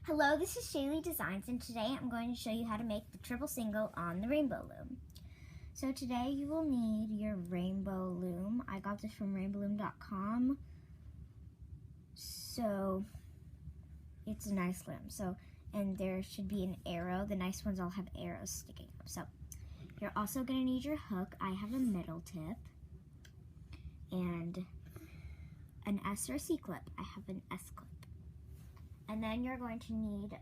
Hello, this is Shaylee Designs, and today I'm going to show you how to make the triple single on the rainbow loom. So today you will need your rainbow loom. I got this from rainbowloom.com. So it's a nice loom. And there should be an arrow. The nice ones all have arrows sticking up. So you're also going to need your hook. I have a middle tip and an S or C clip. I have an S clip. And then you're going to need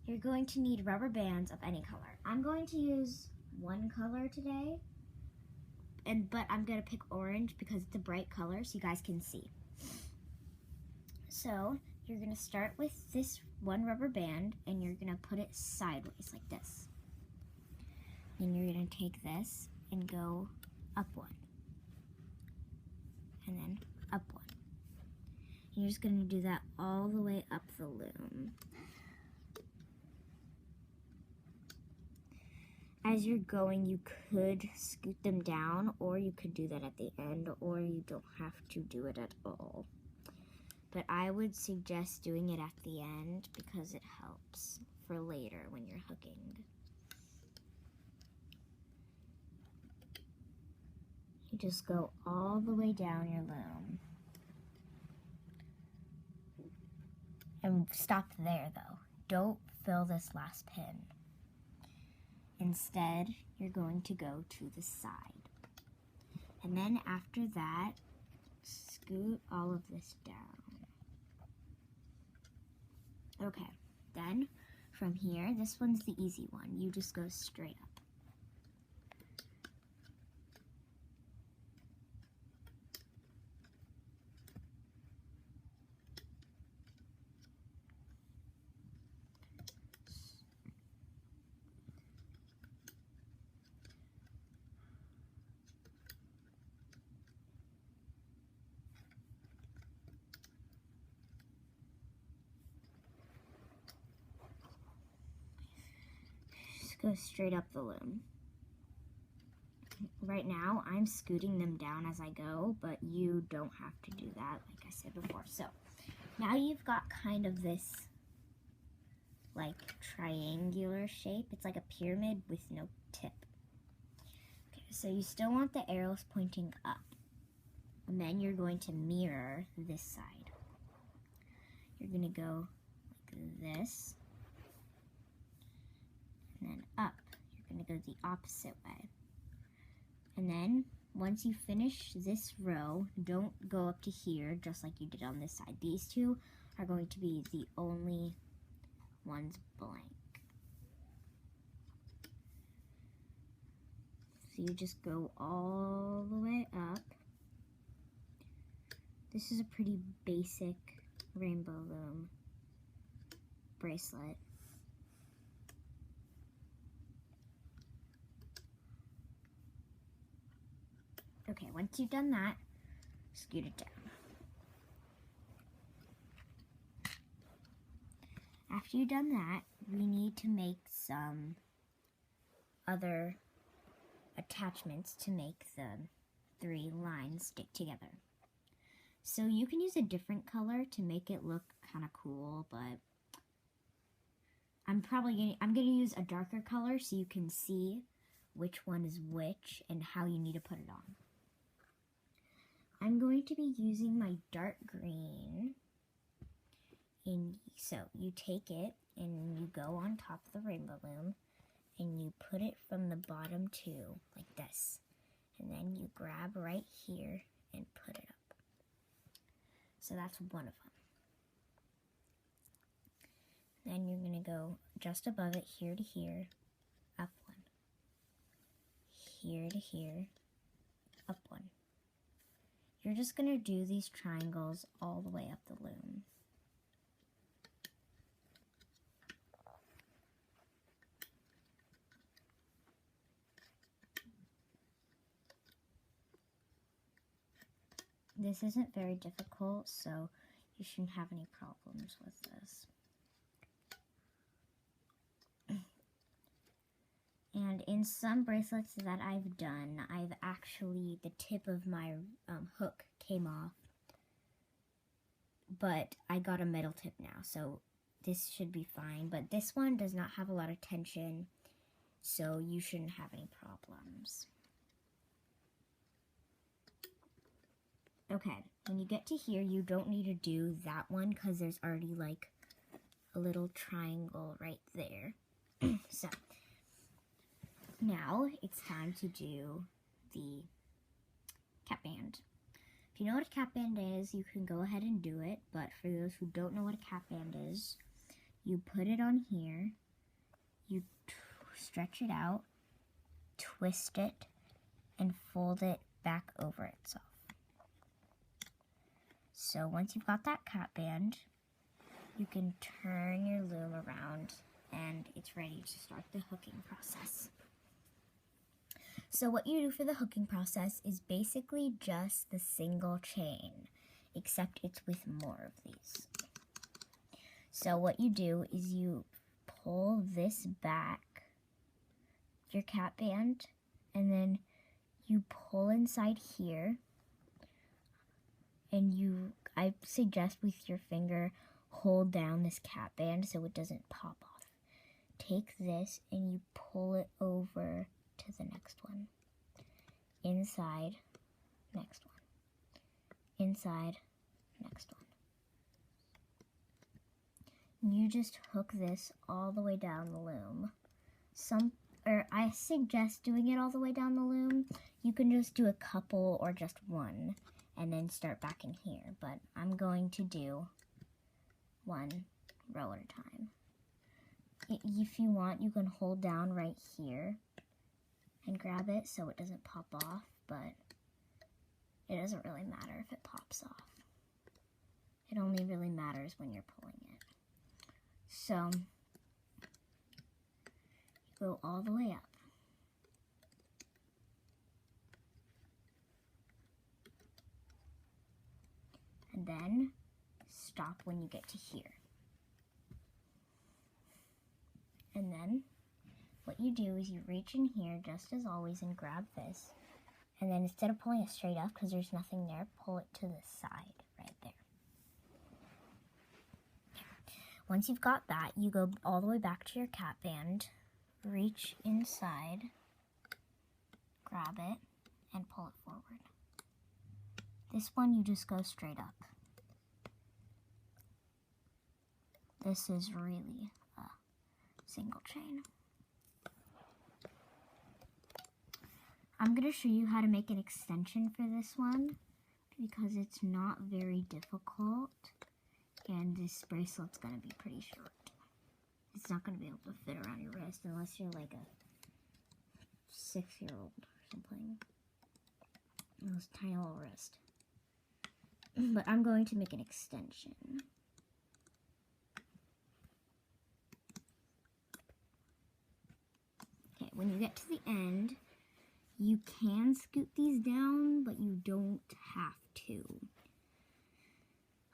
you're going to need rubber bands of any color. I'm going to use one color today, but I'm going to pick orange because it's a bright color so you guys can see. So you're going to start with this one rubber band and you're going to put it sideways like this. Then you're going to take this and go up one, and then up one. You're just going to do that all the way up the loom. As you're going, you could scoot them down, or you could do that at the end, or you don't have to do it at all. But I would suggest doing it at the end because it helps for later when you're hooking. You just go all the way down your loom. And stop there though. Don't fill this last pin. Instead, you're going to go to the side. And then after that, scoot all of this down. Okay, then from here, this one's the easy one. You just go straight up. Go straight up the loom. Right now, I'm scooting them down as I go, but you don't have to do that, like I said before. So, now you've got kind of this, like, triangular shape. It's like a pyramid with no tip. Okay, so you still want the arrows pointing up. And then you're going to mirror this side. You're going to go like this. And then up. You're going to go the opposite way. And then once you finish this row, don't go up to here just like you did on this side. These two are going to be the only ones blank. So you just go all the way up. This is a pretty basic rainbow loom bracelet. Okay, once you've done that, scoot it down. After you've done that, we need to make some other attachments to make the 3 lines stick together. So you can use a different color to make it look kind of cool, but I'm going to use a darker color so you can see which one is which and how you need to put it on. I'm going to be using my dark green, and so you take it and you go on top of the rainbow loom and you put it from the bottom too, like this, and then you grab right here and put it up. So that's one of them. Then you're going to go just above it, here to here, up one, here to here, up one. You're just going to do these triangles all the way up the loom. This isn't very difficult, so you shouldn't have any problems with this. And in some bracelets that I've done, the tip of my hook came off but I got a metal tip now, so this should be fine. But this one does not have a lot of tension, so you shouldn't have any problems. Okay, when you get to here, you don't need to do that one because there's already like a little triangle right there. So, now it's time to do the cap band. If you know what a cap band is, you can go ahead and do it, but for those who don't know what a cap band is, you put it on here, you stretch it out, twist it, and fold it back over itself. So once you've got that cap band, you can turn your loom around and it's ready to start the hooking process. So what you do for the hooking process is basically just the single chain, except it's with more of these. So what you do is you pull this back, your cap band, and then you pull inside here, and I suggest with your finger, hold down this cap band so it doesn't pop off. Take this and you pull it over to the next one. Inside, next one. Inside, next one. You just hook this all the way down the loom. I suggest doing it all the way down the loom. You can just do a couple or just one and then start back in here, but I'm going to do one row at a time. If you want, you can hold down right here and grab it so it doesn't pop off, but it doesn't really matter if it pops off. It only really matters when you're pulling it. So, you go all the way up. And then stop when you get to here. And then what you do is you reach in here just as always and grab this. And then instead of pulling it straight up because there's nothing there, pull it to the side right there. Once you've got that, you go all the way back to your cap band, reach inside, grab it, and pull it forward. This one you just go straight up. This is really a single chain. I'm going to show you how to make an extension for this one because it's not very difficult and this bracelet's going to be pretty short. It's not going to be able to fit around your wrist unless you're like a 6-year-old or something. This tiny little wrist. But I'm going to make an extension. Okay, when you get to the end, you can scoot these down, but you don't have to.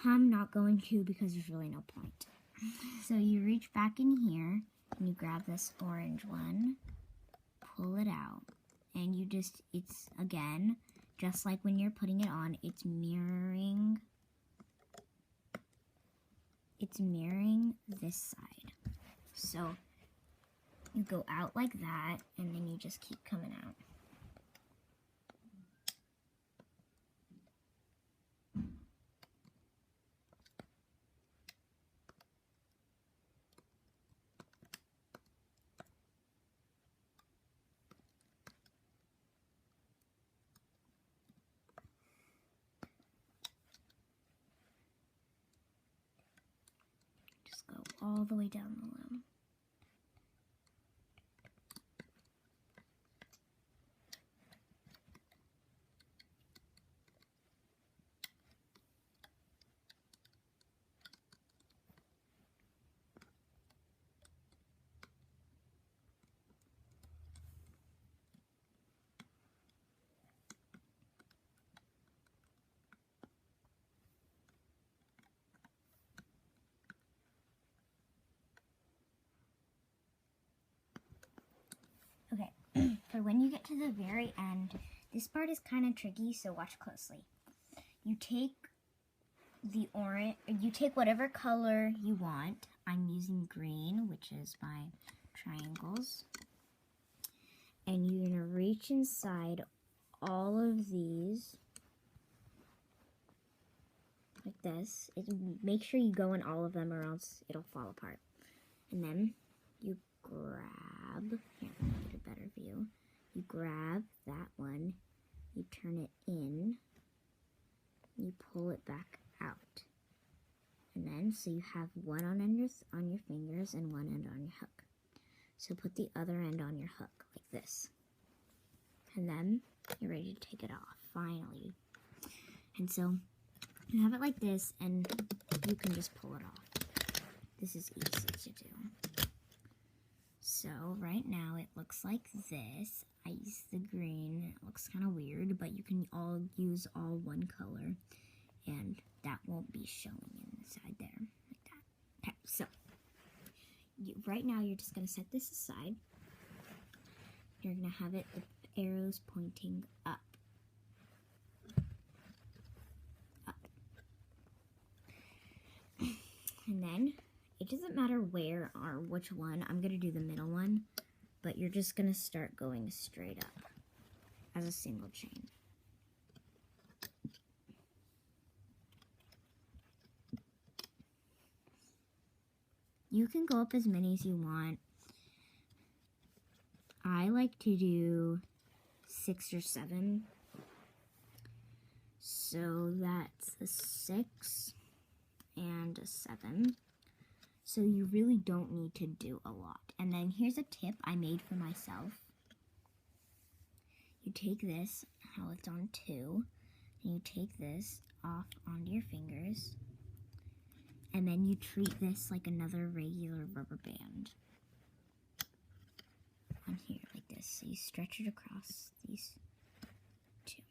I'm not going to because there's really no point. So you reach back in here, and you grab this orange one, pull it out, and you just, it's again, just like when you're putting it on, it's mirroring this side. So you go out like that, and then you just keep coming out. Just go all the way down the loom. Okay, for when you get to the very end, this part is kind of tricky, so watch closely. You take the orange, you take whatever color you want. I'm using green, which is my triangles. And you're gonna reach inside all of these like this. Make sure you go in all of them or else it'll fall apart. And then you grab, here, let me get a better view. You grab that one, you turn it in, you pull it back out. And then, so you have one on your fingers and one end on your hook. So put the other end on your hook, like this. And then, you're ready to take it off, finally. And so, you have it like this, and you can just pull it off. This is easy to do. So, right now, it looks like this. I used the green. It looks kind of weird, but you can all use all one color. And that won't be showing inside there, like that. Okay, so, right now, you're just going to set this aside. You're going to have it, the arrows pointing up. And then, it doesn't matter where or which one. I'm going to do the middle one, but you're just going to start going straight up as a single chain. You can go up as many as you want. I like to do 6 or 7. So that's a 6 and a 7. So you really don't need to do a lot. And then here's a tip I made for myself. You take this, how it's on 2, and you take this off onto your fingers. And then you treat this like another regular rubber band. On here, like this. So you stretch it across these 2.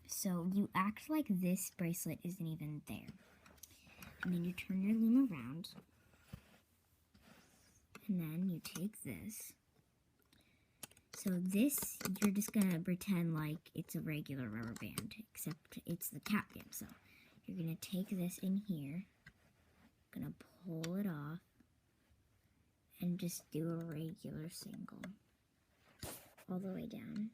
So you act like this bracelet isn't even there. And then you turn your loom around. And then you take this. So this, you're just going to pretend like it's a regular rubber band, except it's the cap band. So you're going to take this in here, going to pull it off, and just do a regular single all the way down.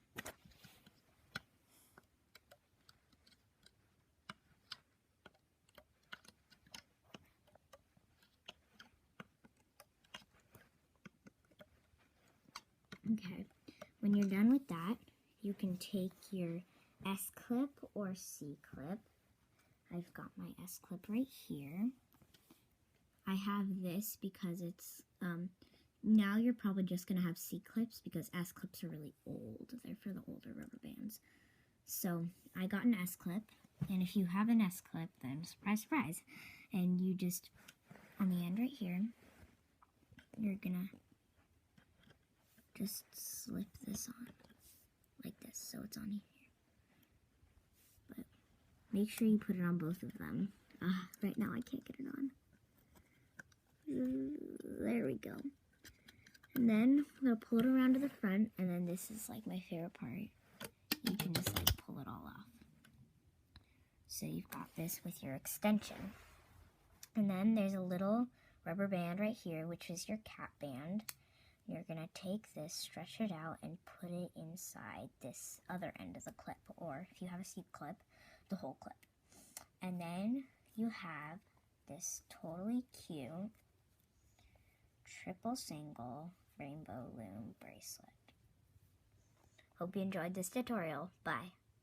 Okay. When you're done with that, you can take your S-clip or C-clip. I've got my S-clip right here. I have this because it's, now you're probably just going to have C-clips because S-clips are really old. They're for the older rubber bands. So I got an S-clip, and if you have an S-clip, then surprise, surprise. And you just, on the end right here, you're going to just slip this on like this, so it's on here. But make sure you put it on both of them. Right now I can't get it on. There we go. And then I'm gonna pull it around to the front, and then this is like my favorite part. You can just like pull it all off. So you've got this with your extension. And then there's a little rubber band right here, which is your cap band. You're going to take this, stretch it out, and put it inside this other end of the clip, or if you have a C-clip, the whole clip. And then you have this totally cute triple single rainbow loom bracelet. Hope you enjoyed this tutorial. Bye.